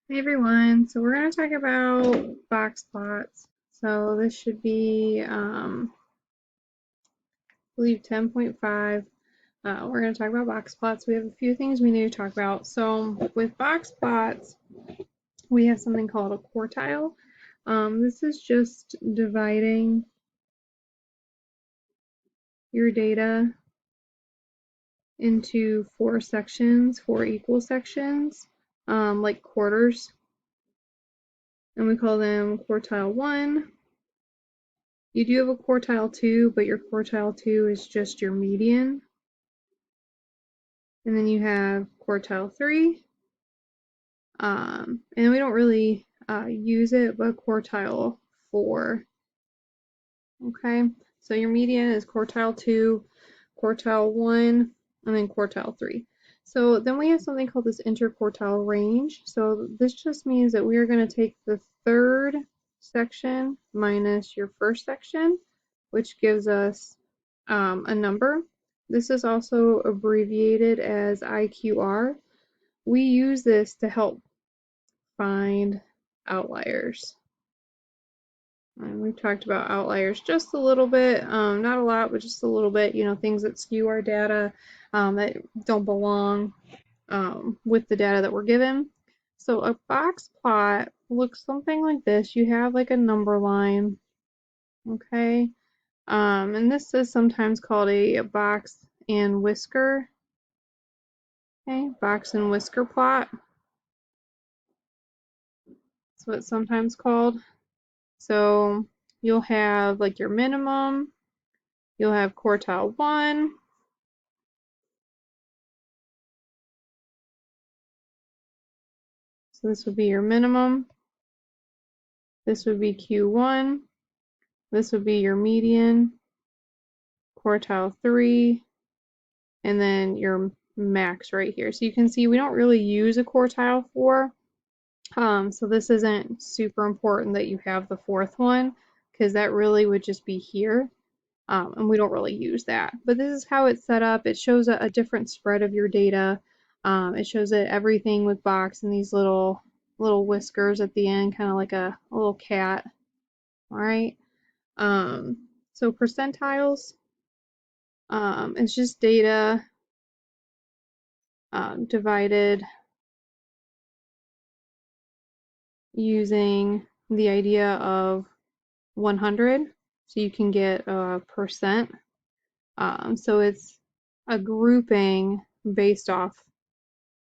Hey everyone, so we're going to talk about box plots. So this should be, I believe 10.5. We're going to talk about box plots. We have a few things we need to talk about. So with box plots, we have something called a quartile. This is just dividing your data into four sections, four equal sections, like quarters, and we call them quartile 1. You do have a quartile 2, but your quartile 2 is just your median. And then you have quartile 3. And we don't really use it, but quartile 4. Okay, so your median is quartile 2, quartile 1, and then quartile 3. So then we have something called this interquartile range. So this just means that we are going to take the third section minus your first section, which gives us a number. This is also abbreviated as IQR. We use this to help find outliers. And we've talked about outliers just a little bit, not a lot, but just a little bit, things that skew our data, that don't belong with the data that we're given. So a box plot looks something like this. You have like a number line, okay? And this is sometimes called a box and whisker, okay? Box and whisker plot. That's what it's sometimes called. So you'll have like your minimum, you'll have quartile 1, so this would be your minimum, this would be Q1, this would be your median, quartile 3, and then your max right here. So you can see we don't really use a quartile 4, so this isn't super important that you have the fourth one, because that really would just be here. And we don't really use that. But this is how it's set up. It shows a different spread of your data. It shows it everything with box and these little whiskers at the end, kind of like a little cat. All right. So percentiles, it's just data divided using the idea of 100. So you can get a percent. So it's a grouping based off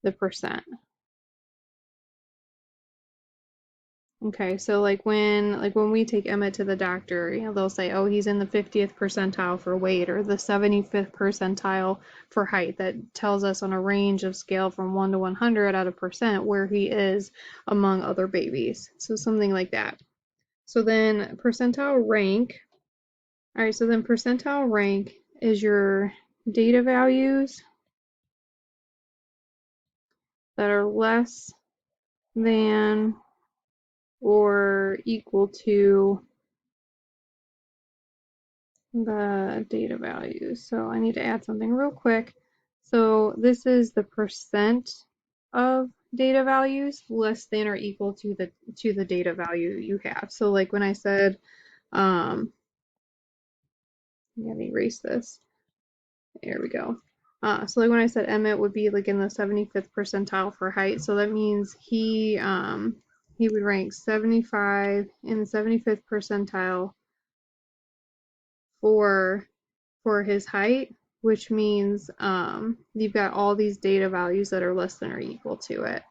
the percent. Okay, so like when we take Emmett to the doctor, they'll say, oh, he's in the 50th percentile for weight or the 75th percentile for height. That tells us on a range of scale from 1 to 100 out of percent where he is among other babies. So something like that. So then percentile rank. All right, so then percentile rank is your data values that are less than or equal to the data values. So I need to add something real quick. So this is the percent of data values less than or equal to the data value you have. So like when I said, I'm gonna erase this. There we go. So like when I said Emmett would be like in the 75th percentile for height, so that means he would rank 75 in the 75th percentile for his height, which means you've got all these data values that are less than or equal to it.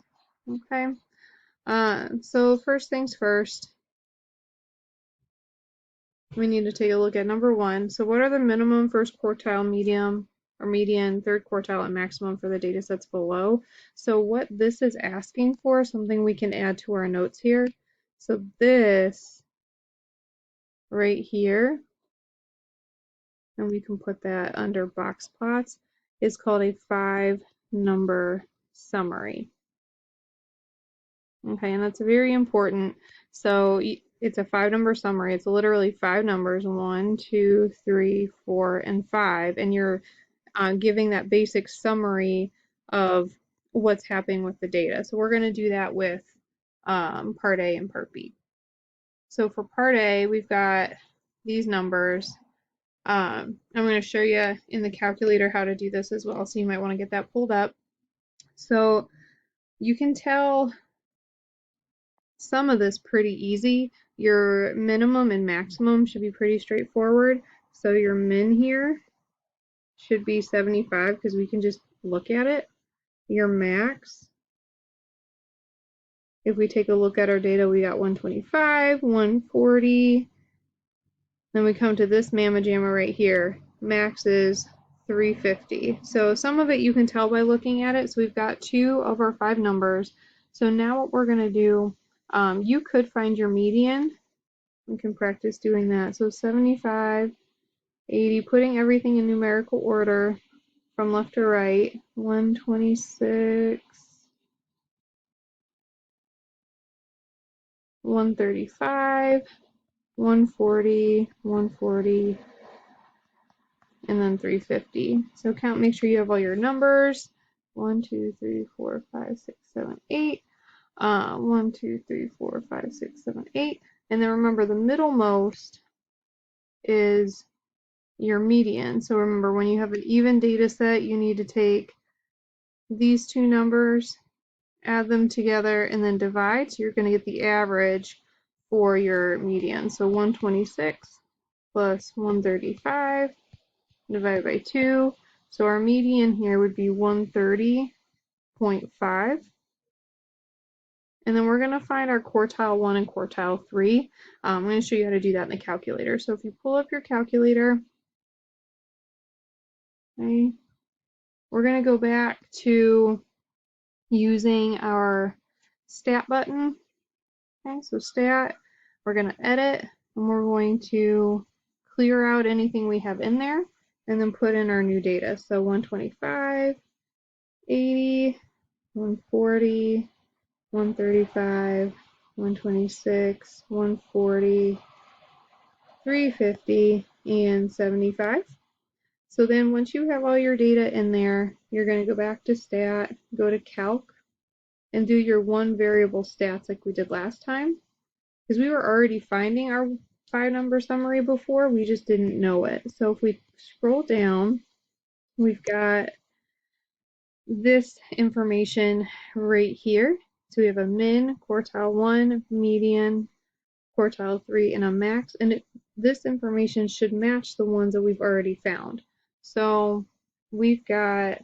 Okay, so first things first, we need to take a look at number 1. So what are the minimum, first quartile, median, third quartile, and maximum for the data sets below? So what this is asking for, something we can add to our notes here. So this right here, and we can put that under box plots, is called a 5-number summary. Okay, and that's very important. So it's a 5-number summary. It's literally 5 numbers, 1, 2, 3, 4, and 5, and you're giving that basic summary of what's happening with the data. So we're going to do that with Part A and Part B. So for Part A, we've got these numbers. I'm going to show you in the calculator how to do this as well, so you might want to get that pulled up. So you can tell some of this pretty easy. Your minimum and maximum should be pretty straightforward. So your min here should be 75 because we can just look at it. Your max, if we take a look at our data, we got 125, 140. Then we come to this mamma jamma right here. Max is 350. So some of it you can tell by looking at it. So we've got 2 of our 5 numbers. So now what we're going to do, you could find your median. We can practice doing that. So 75, 80, putting everything in numerical order from left to right. 126, 135, 140, 140, and then 350. So count, make sure you have all your numbers. 1, 2, 3, 4, 5, 6, 7, 8. 1, 2, 3, 4, 5, 6, 7, 8. And then remember the middlemost is your median. So remember, when you have an even data set, you need to take these two numbers, add them together, and then divide. So you're going to get the average for your median. So 126 plus 135 divided by 2. So our median here would be 130.5. And then we're going to find our quartile 1 and quartile 3. I'm going to show you how to do that in the calculator. So if you pull up your calculator, okay, we're going to go back to using our stat button. Okay, so stat, we're going to edit, and we're going to clear out anything we have in there, and then put in our new data. So 125, 80, 140, 135, 126, 140, 350, and 75. So then once you have all your data in there, you're going to go back to stat, go to calc, and do your one variable stats like we did last time. Because we were already finding our 5-number summary before, we just didn't know it. So if we scroll down, we've got this information right here. So we have a min, quartile 1, median, quartile 3, and a max. And this information should match the ones that we've already found. So we've got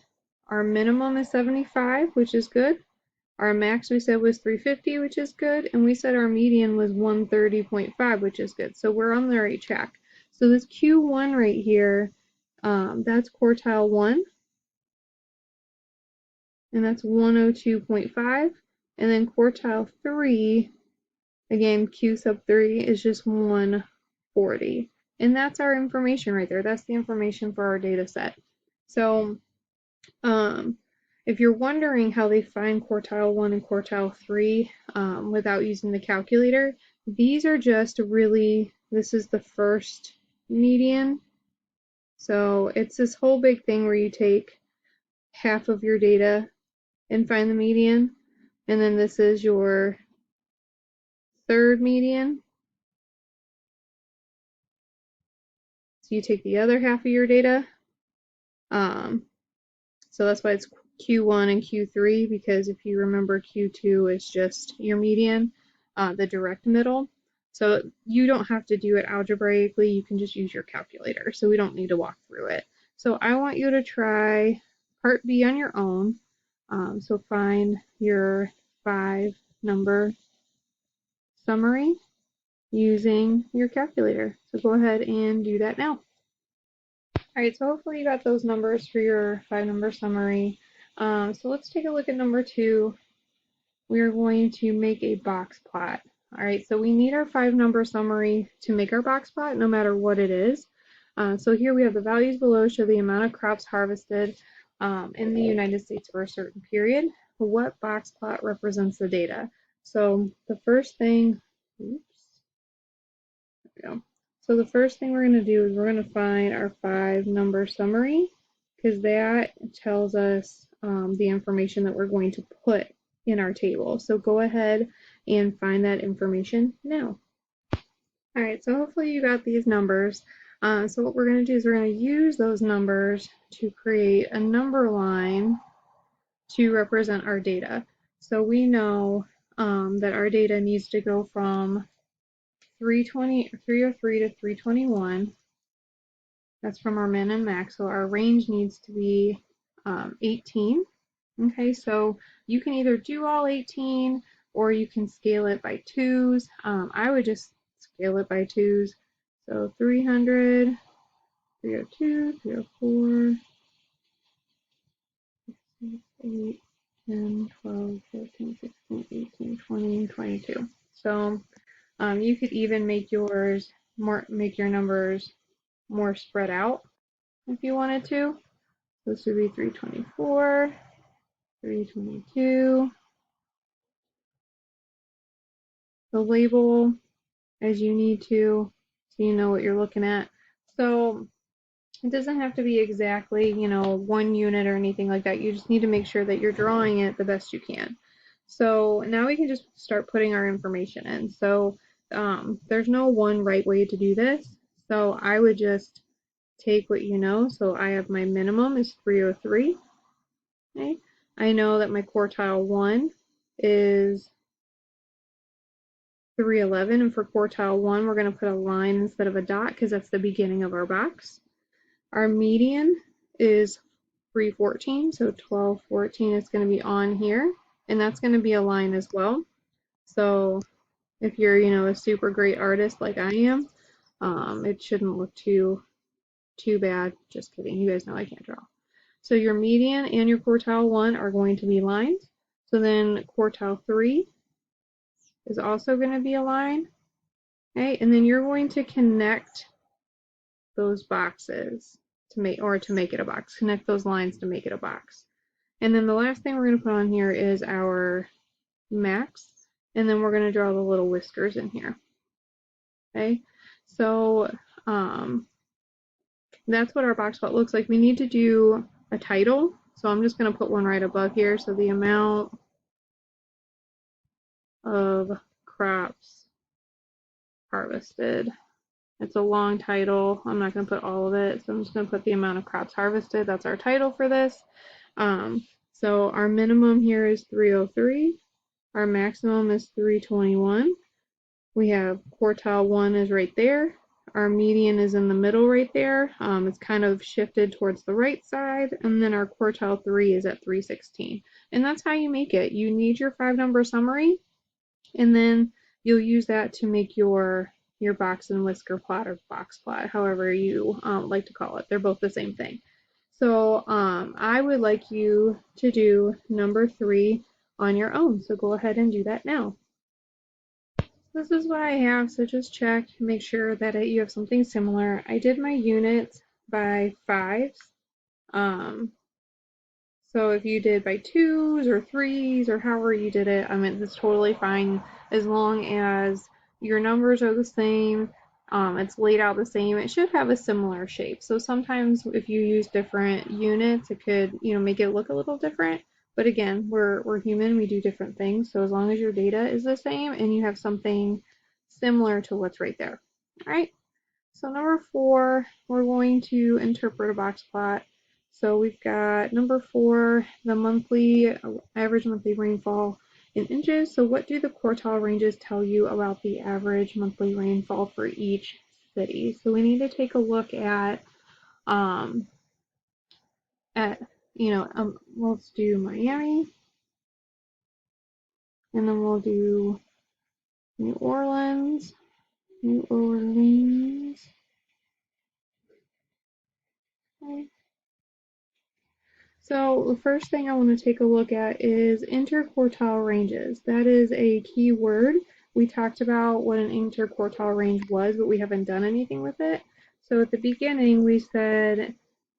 our minimum is 75, which is good. Our max we said was 350, which is good. And we said our median was 130.5, which is good. So we're on the right track. So this Q1 right here, that's quartile 1. And that's 102.5. And then quartile 3, again, Q sub 3 is just 140. And that's our information right there. That's the information for our data set. So if you're wondering how they find quartile 1 and quartile 3 without using the calculator, these are just really, this is the first median. So it's this whole big thing where you take half of your data and find the median. And then this is your third median. So you take the other half of your data. So that's why it's Q1 and Q3, because if you remember, Q2 is just your median, the direct middle. So you don't have to do it algebraically, you can just use your calculator. So we don't need to walk through it. So I want you to try part B on your own. So find your 5-number summary using your calculator. So go ahead and do that now. All right, so hopefully you got those numbers for your 5-number summary. So let's take a look at number 2. We are going to make a box plot. All right, so we need our 5-number summary to make our box plot, no matter what it is. So here we have the values below show the amount of crops harvested in the United States for a certain period. What box plot represents the data? So the first thing, oops, there we go. So the first thing we're going to do is we're going to find our 5-number summary, because that tells us the information that we're going to put in our table. So go ahead and find that information now. All right, so hopefully you got these numbers. So what we're going to do is we're going to use those numbers to create a number line to represent our data. So we know that our data needs to go from 303 to 321. That's from our min and max. So our range needs to be 18. Okay, so you can either do all 18 or you can scale it by twos. I would just scale it by twos. So 300, 302, 304, 8, 10, 12, 13, 16, 18, 20, 22. So you could even make your numbers more spread out if you wanted to. This would be 324, 322. The label as you need to, so you know what you're looking at. So it doesn't have to be exactly, 1 unit or anything like that. You just need to make sure that you're drawing it the best you can. So now we can just start putting our information in. So there's no one right way to do this. So I would just take what you know. So I have my minimum is 303. Okay. I know that my quartile 1 is 311, and for quartile 1 we're going to put a line instead of a dot because that's the beginning of our box. Our median is 314, so 1214 is going to be on here, and that's going to be a line as well. So if you're, a super great artist like I am, it shouldn't look too bad. Just kidding, you guys know I can't draw. So your median and your quartile 1 are going to be lines. So then quartile 3 is also going to be a line. Okay, and then you're going to connect those boxes to make it a box. Connect those lines to make it a box. And then the last thing we're going to put on here is our max, and then we're going to draw the little whiskers in here. Okay, so that's what our box plot looks like. We need to do a title, so I'm just going to put one right above here. So the amount of crops harvested. It's a long title. I'm not going to put all of it, so I'm just going to put the amount of crops harvested. That's our title for this. So our minimum here is 303. Our maximum is 321. We have quartile 1 is right there. Our median is in the middle right there. It's kind of shifted towards the right side. And then our quartile 3 is at 316. And that's how you make it. You need your 5-number summary, and then you'll use that to make your box and whisker plot or box plot, however you like to call it. They're both the same thing. So I would like you to do number 3 on your own. So go ahead and do that now. This is what I have, so just check, make sure that you have something similar. I did my units by 5s. So if you did by 2s or 3s or however you did it, it's totally fine as long as your numbers are the same, it's laid out the same. It should have a similar shape. So sometimes if you use different units, it could, make it look a little different. But again, we're human, we do different things. So as long as your data is the same and you have something similar to what's right there. All right. So number 4, we're going to interpret a box plot. So we've got number 4, the average monthly rainfall in inches. So what do the quartile ranges tell you about the average monthly rainfall for each city? So we need to take a look at let's do Miami, and then we'll do New Orleans. Okay. So the first thing I want to take a look at is interquartile ranges. That is a key word. We talked about what an interquartile range was, but we haven't done anything with it. So at the beginning, we said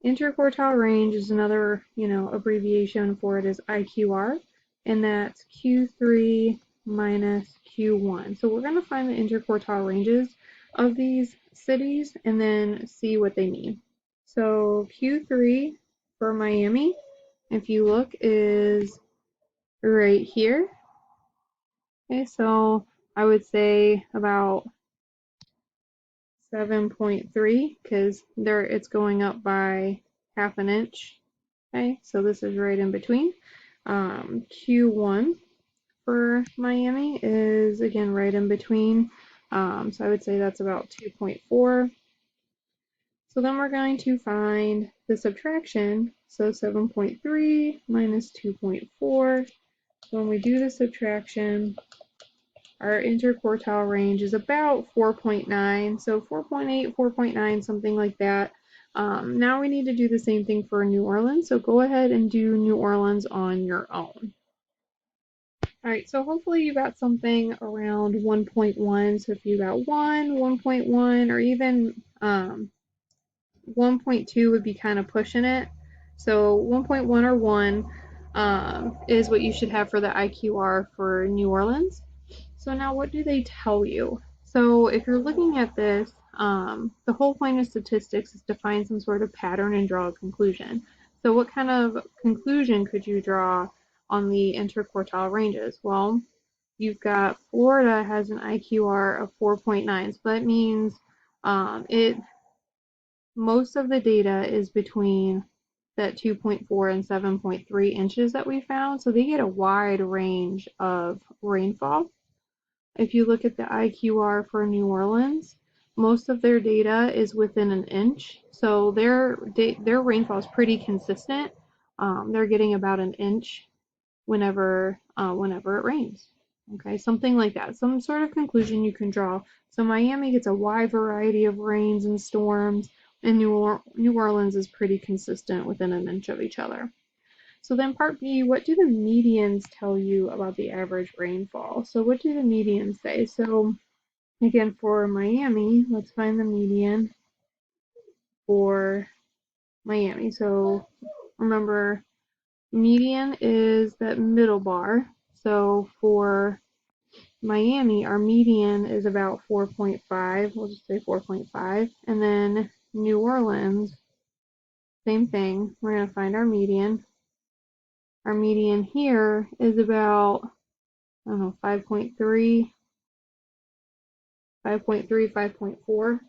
interquartile range is another, abbreviation for it is IQR, and that's Q3 minus Q1. So we're going to find the interquartile ranges of these cities and then see what they mean. So Q3 for Miami, if you look, is right here. Okay, so I would say about 7.3 because there it's going up by half an inch. Okay, so this is right in between. Q1 for Miami is again right in between. So I would say that's about 2.4. So then we're going to find the subtraction. So 7.3 minus 2.4. When we do the subtraction, our interquartile range is about 4.9. So 4.8, 4.9, something like that. Now we need to do the same thing for New Orleans. So go ahead and do New Orleans on your own. All right, so hopefully you got something around 1.1. So if you got 1.1, or even 1.2 would be kind of pushing it. So 1.1 or 1 is what you should have for the IQR for New Orleans. So now what do they tell you? So if you're looking at this, the whole point of statistics is to find some sort of pattern and draw a conclusion. So what kind of conclusion could you draw on the interquartile ranges? Well, you've got Florida has an IQR of 4.9, so that means most of the data is between that 2.4 and 7.3 inches that we found, so they get a wide range of rainfall. If you look at the IQR for New Orleans, most of their data is within an inch, so their rainfall is pretty consistent. They're getting about an inch whenever it rains. Okay, something like that, some sort of conclusion you can draw. So Miami gets a wide variety of rains and storms, and New Orleans is pretty consistent within an inch of each other. So then part B, what do the medians tell you about the average rainfall? So what do the medians say? So again, for Miami, let's find the median for Miami. So remember, median is that middle bar. So for Miami, our median is about 4.5. We'll just say 4.5. And then New Orleans, same thing. We're going to find our median. Our median here is about, I don't know, 5.3, 5.4.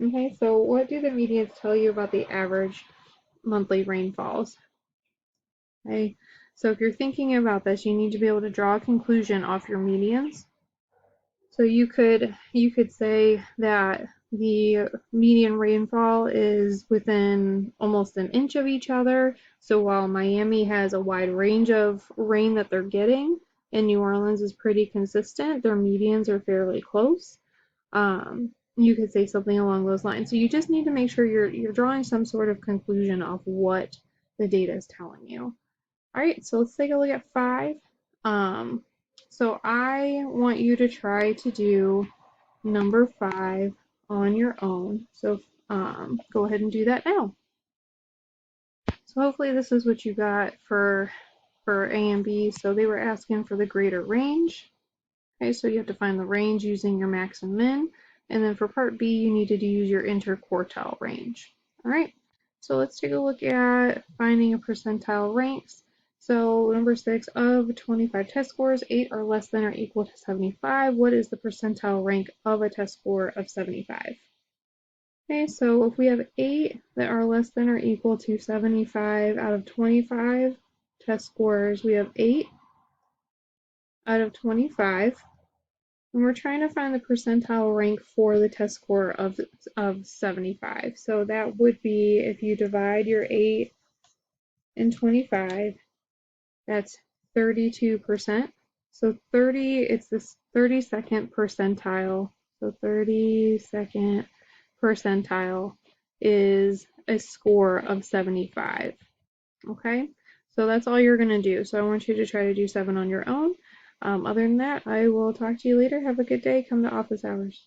Okay, so what do the medians tell you about the average monthly rainfalls? Okay, so if you're thinking about this, you need to be able to draw a conclusion off your medians. So you could say that the median rainfall is within almost an inch of each other. So while Miami has a wide range of rain that they're getting, and New Orleans is pretty consistent, their medians are fairly close. You could say something along those lines. So you just need to make sure you're drawing some sort of conclusion off what the data is telling you. All right, so let's take a look at 5. So I want you to try to do number 5 on your own. So go ahead and do that now. So hopefully this is what you got for A and B. So they were asking for the greater range. Okay, so you have to find the range using your max and min. And then for part B, you needed to use your interquartile range. All right, so let's take a look at finding a percentile ranks. So number 6, of 25 test scores, 8 are less than or equal to 75. What is the percentile rank of a test score of 75? Okay, so if we have 8 that are less than or equal to 75 out of 25 test scores, we have 8 out of 25. And we're trying to find the percentile rank for the test score of 75. So that would be, if you divide your 8 and 25, that's 32%. So 30, it's this 32nd percentile. So 32nd percentile is a score of 75. Okay, so that's all you're going to do. So I want you to try to do 7 on your own. Other than that, I will talk to you later. Have a good day. Come to office hours.